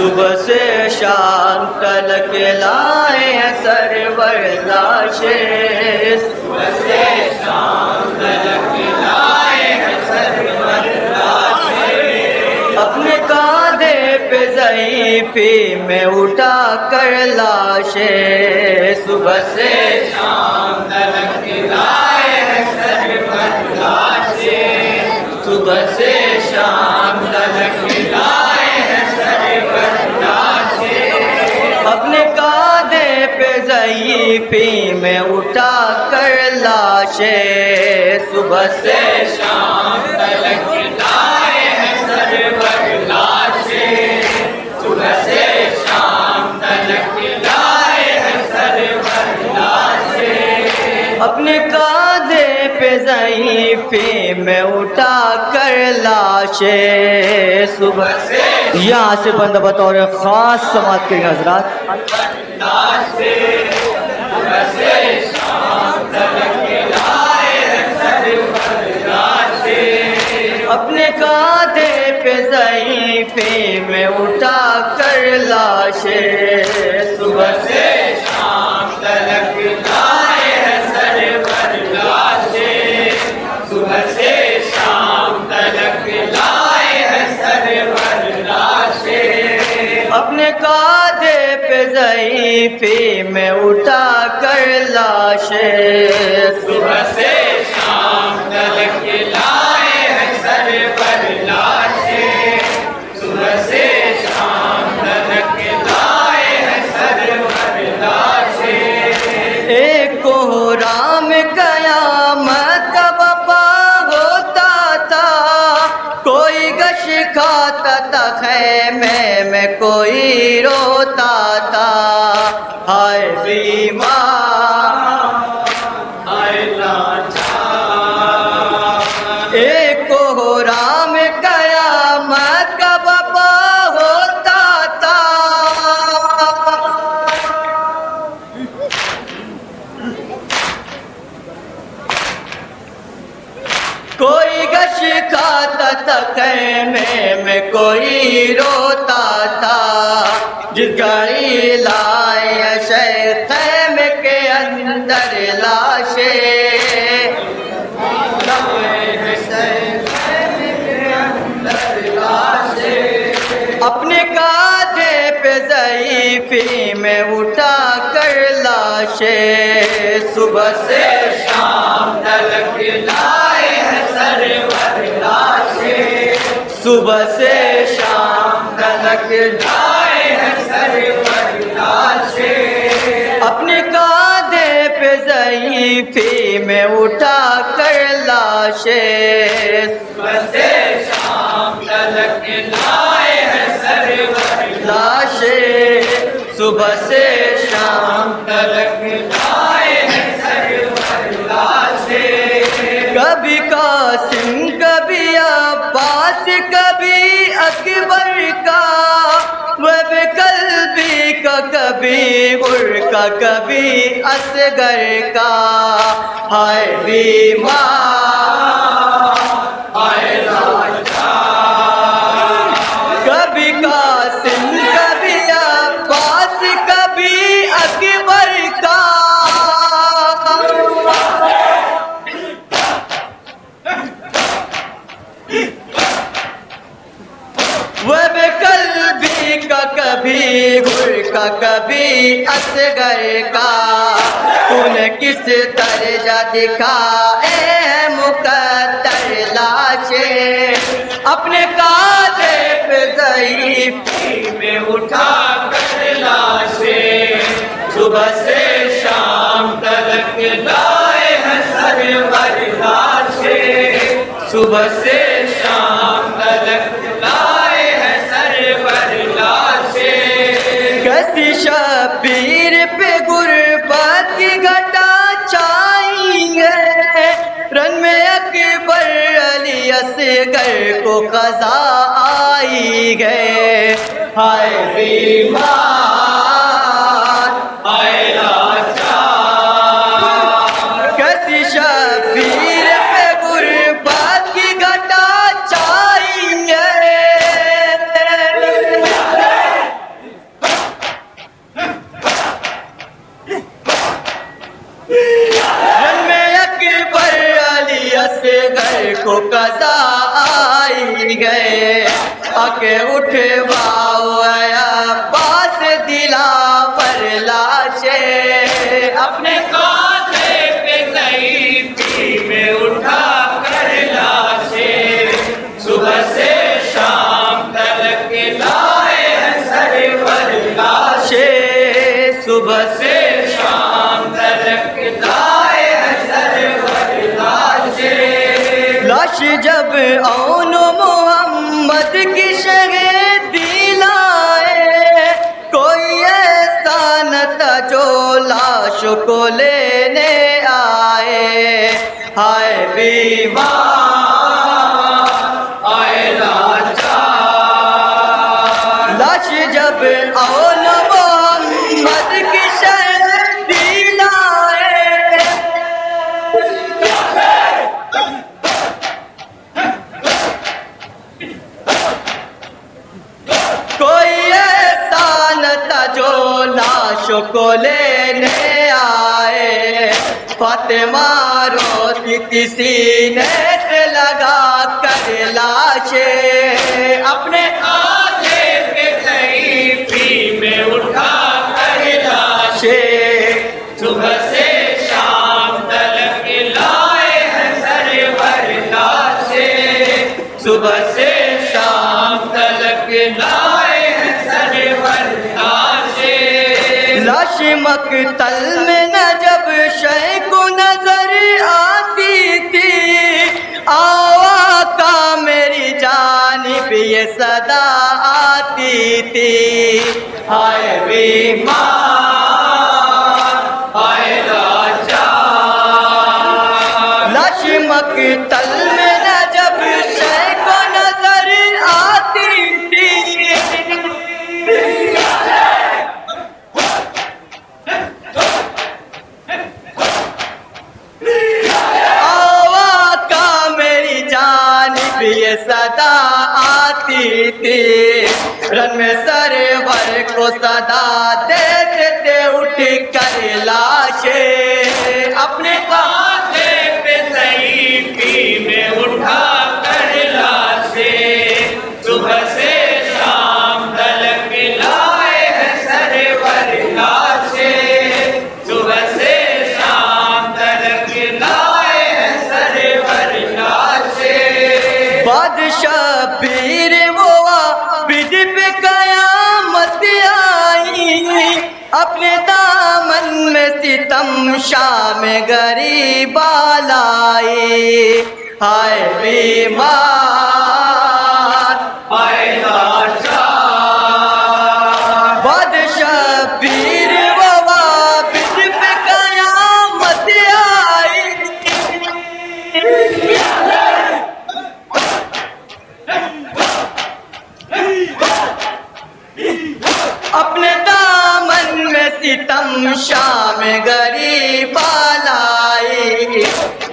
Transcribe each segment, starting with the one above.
صبح سے شام تلک لائے ہیں سرور لاشیں، صبح سے شام تلک لائے ہیں سرور لاشیں، اپنے کاندھے پہ ضعیفی میں اٹھا کر لاشیں، صبح سے شام تلک لائے ہیں سرور لاشیں، صبح سے شام تلک لائے ہیں سرور لاشیں، اپنے کاندھے پہ ضعیفی میں اٹھا کر لاشیں، صبح سے شام تلک لائے ہیں سرور لاشیں، صبح سے شام تلک لائے ہیں سرور لاشیں، اپنے کاندھے پہ ضعیفی میں اٹھا کر لاشیں، صبح سے یہاں سے بندہ بطور خاص سماعت کریں حضرات، صبح سے شام تلک لائے ہیں سرور لاشیں، اپنے کاندھے پہ ضعیفی میں اٹھا کر لاشیں، صبح سے شام تلک لائے ہیں سرور لاشیں، صبح سے شام تلک لائے ہیں سرور لاشیں، اپنے کاندھے پہ ضعیفی میں اٹھا کر لاشیں، صبح سے شام تلک لائے ہیں سرور لاشیں، صبح سے شام تلک لائے ہیں سرور لاشیں، ایک کوہرام قیامت کا وفا ہوتا تھا، کوئی گش کھاتا تھا خیمے میں کوئی روتا تھا، ہائے بیمار ہائے لاچار، ایک کوہرام قیامت کا وفا ہوتا تھا، کوئی گش کھاتا تھا خیمے میں کوئی روتا تھا، جس گھڑی لائے شیخ خیمے کے اندر لاشیں، اپنے کاندھے پہ ضعیفی میں اٹھا کر لاشیں، صبح سے شام تلک لائے ہیں سرور لاشیں، صبح سے شام تلک لائے ہیں سرور لاشیں، اپنے کاندھے پہ ضعیفی میں اٹھا کر لاشیں، صبح سے شام تلک لائے ہیں سرور لاشیں، صبح سے شام تلک لائے ہیں سرور لاشیں، کبھی قاسم کبھی عباس کبھی اکبر کا، وب قلبی کا کبھی غر کا کبھی اصغر کا، ہائے بیمار ہائے لاچار، کبھی قاسم کبھی عباس کبھی اکبر کا، وہ بے قلبی کا کبھی غر کا کبھی اصغر کا، تو نے کس درجہ دکھائے ہیں مقدر لاشیں، اپنے کاندھے پہ ضعیفی میں اٹھا کر لاشیں، صبح سے شام تلک لائے ہیں سرور لاشیں، صبح سے شام تلک لائے ہیں سرور لاشیں، کسی شبیر پہ غربت کی گھٹا چھائیں گے، رن میں اکبر علی اصغر کو قضا آئی گئے، ہائے بیمار ہائے لاچار، کسی شبیر پہ غربت کی گھٹا چھائیں گے، کے اٹھواؤ اے عباس دلاور لاشیں، اپنے کاندھے پہ ضعیفی میں اٹھا کر لاشیں، صبح سے شام تلک لائے ہیں سرور لاشیں، صبح سے شام تلک لائے ہیں سرور لاشیں۔ لاش جب اون محمد کی شہیدی لائے، کوئی ایسا نہ تھا جو لاش کو لینے آئے، ہائے بیمار آئے لاچار، لاش جب اون محمد کی شہیدی لائے، کوئی ایسا نہ تھا جو لاش کو لینے آئے، فاطمہ روتی تھی سینے سے لگا کر لاشیں، اپنے کاندھے پہ ضعیفی میں اٹھا کر لاشیں، صبح سے شام تلک لائے ہیں سرور لاشیں، صبح سے شام تلک لائے ہیں سرور لاشیں۔ لاش مقتل میں نہ جب شے کو نظر آتی تھی، آقا میری جانب یہ صدا آتی تھی، ہائے بیمار آئے لاچار، لاش مقتل میں نہ جب شے کو نظر آتی تھی، آقا میری جانب یہ صدا آتی تھی، رن میں سرور کو صدا دیتے تھے اٹھ کر لاشیں، اپنے کاندھے پہ ضعیفی میں اٹھا کر لاشیں، صبح سے شام تلک لائے ہیں سرور لاشیں، صبح سے شام تلک لائے ہیں سرور لاشیں۔ بادشاہ پیر وہ عابد پہ قیامت آئی، اپنے دامن میں ستم شام غریب لائی، ہائے بیمار آئے لاچار، بادشاہ پیر وہ عابد پہ قیامت آئی، اپنے دامن میں ستم شام غریب لائی،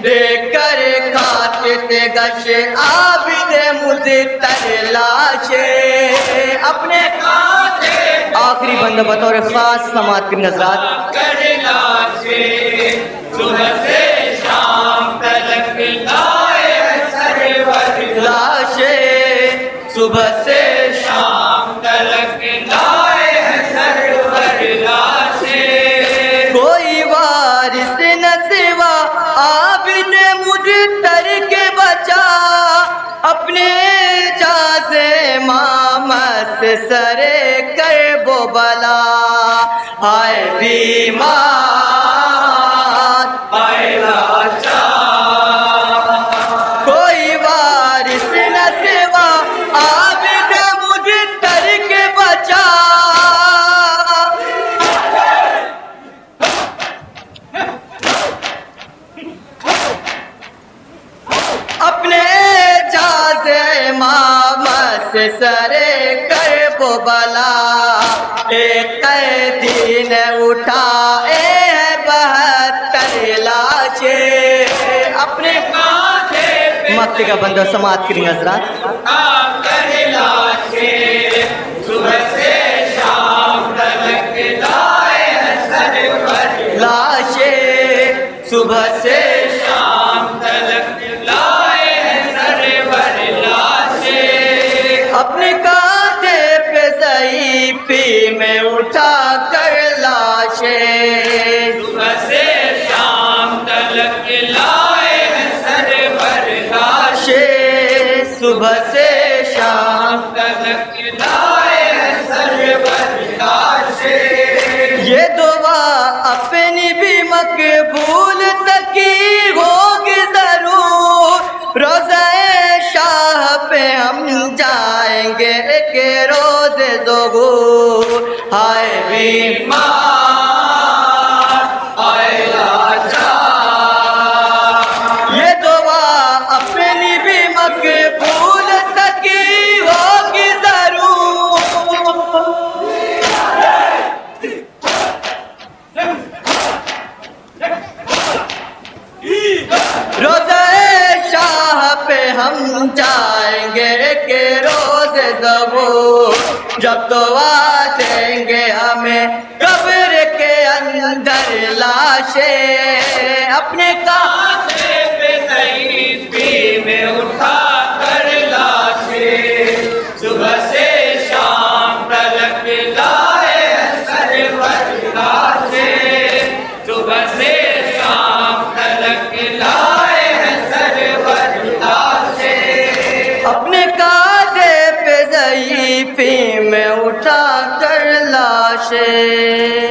دیکھ کر کھاتے تھے گش عابد مضطر لاشیں، اپنے کاندھے آخری بندہ بطور خاص سماعت کی نظرات، کر لاشیں، صبح سے شام تلک لائے ہیں سرور لاشیں، صبح سے شام تلک لائے ہیں سرور لاشیں۔ کوئی وارث نہ سوا عابد مضطر کے بچا، اپنے اعجاز امامت سے سرے کرب و بلا، ہائے بیمار آئے لاچار، کوئی وارث نہ سوا عابد مضطر کے بچا، اپنے اعجاز امامت سے سرے کرب و بلا، ایک قیدی نے اٹھائے ہیں 72 لاشیں، اپنے کاندھے پہ مقتی کا بندہ سماعت کی حضرات، اٹھا کر لاشیں، صبح سے شام تلک لائے ہیں سرور لاشیں، صبح سے شام تلک لائے ہیں سرور لاشیں۔ اپنے کا صبح سے شام تلک لائے ہیں سرور لاشیں یہ دعا اپنی بھی مقبول تکی ہوگی ضرور روزہ شاہ پہ ہم جائیں گے کہ روز ظہور ہائے بیمار آئے لاچار یہ دعا اپنی بھی مقبول تکی ہوگی ضرور روزہ شاہ پہ ہم جائیں گے کہ روز ظہور جب دعا دیں گے ہمیں قبر کے اندر لاشیں اپنے کانٹے پہ نہیں پی میں اٹھا کر لاشیں صبح سے شام تلک لائے ہیں سرور لاشیں صبح سے شام تلک لائے ہیں سرور لاشیں اپنے کاندھے پہ ضعیفی میں اٹھا کر لاشیں